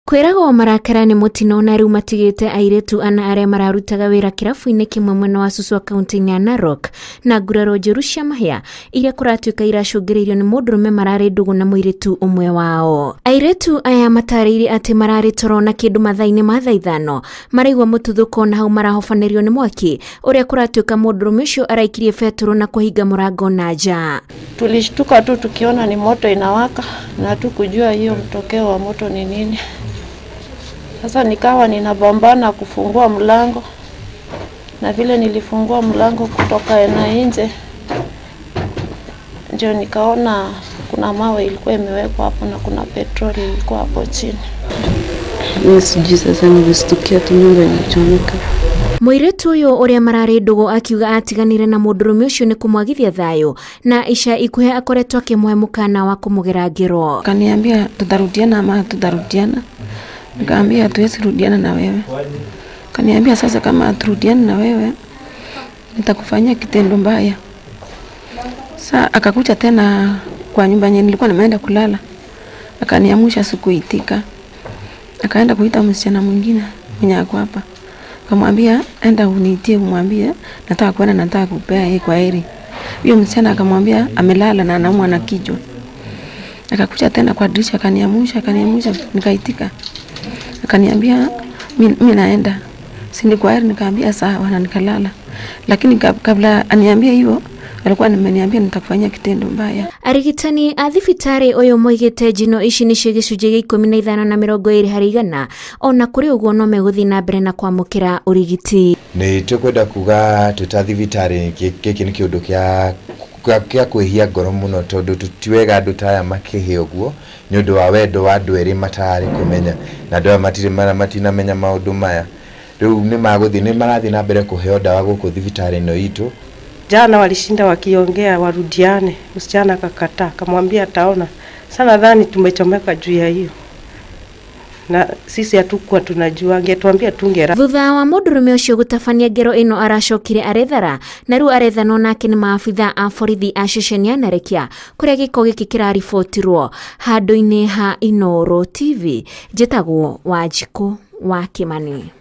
Kwiragwo marakara ni mutino na riu matigite airitu ana aria mararutaga wira kirabu-ini kimwe mwena wa Suswa kaunti-ini ya Narok na nguraro njeru cia mahia iria kuratuika iracungiririo ni mundurume marari ndugu na muiritu umwe wao. Airitu aya matariire ati marari toro na kindu mathaini ma thaa ithano maraigwa mututhuko na hau marahofanirio ni mwaki uria kuratuika mundurume ucio araikirie beturu na kuhinga murango na nja. Tulishtuka tu tukiona ni moto inawaka na tukujua hiyo mtokeo wa moto ni nini. Sasa nikawa ninapambana kufungua mlango, na vile nilifungua mlango kutoka nje ndio nikaona kuna mawe ilikuwa imewekwa hapo na kuna petroli ilikuwa hapo chini. Sijui sasa nilistukia tu nyumba inachomeka. Muiritu uyu uria marari ndugu akiuga atiganire na mundurume ucio ni kumwagithia thayo na isha ikuhe akoretwo akimwe mukana wa kumugera ngero. Kaniambia tutarudiana ama tutarudiana. Nikamwambia hatuwezi rudiana na wewe. Kaniambia sasa kama turudiana na wewe nitakufanyia kitendo mbaya. Sasa akakuja tena kwa nyumba yenyewe nilikuwa nimeenda kulala. Akaniamsha sikuitika. Akaenda kuita msichana mwingine mwenye ako hapa. Akamwambia enda uniitie umwambie nataka kwenda nataka kupea yeye kwa heri. Huyo msichana akamwambia amelala na anaumwa na kichwa. Akakuja tena kwa dirisha akaniamsha nikaitika. Akaniambia mimi naenda. Sindi kwa heri nikamwambia sawa na nikalala. Lakini kabla aniambie hivyo alikuwa ameniambia nitakufanyia kitendo mbaya. Arigitani a thibitari uyu moigite jino ici ni cio gicunjĩ gĩa 15 na 20 harĩ igana ona kuri uguo no meguthi na mbere na kwamukira urigiti. Ni tukwenda kuga tuta thibitari giki ni kiundu kia kwihia ngoro muno tondu tutiwega andu taya makihe uguo ni undu wa wendo wa andu eri matari kumenya na andu matinamenya maundu maya. Riu ni maguthi ni marathi na mbere kuheo dawa guku thibitari no itu. Jana walishinda wakiongea warudiane, msichana akakataa, akamwambia ataona. Sana nadhani tumechomeka juu ya hiyo. Na sisi hatukuwa tunajua, angetuambia tungera. Thutha wa mundurume ucio gutabania ngero ino aracokire arethara na riu arethanwo nake ni maabitha a borithi a ceceni ya Narekia kuria giko giki kiraribotirwo handu-ini ha Inooro TV. Njitagwo Wanjiku wa Kimani.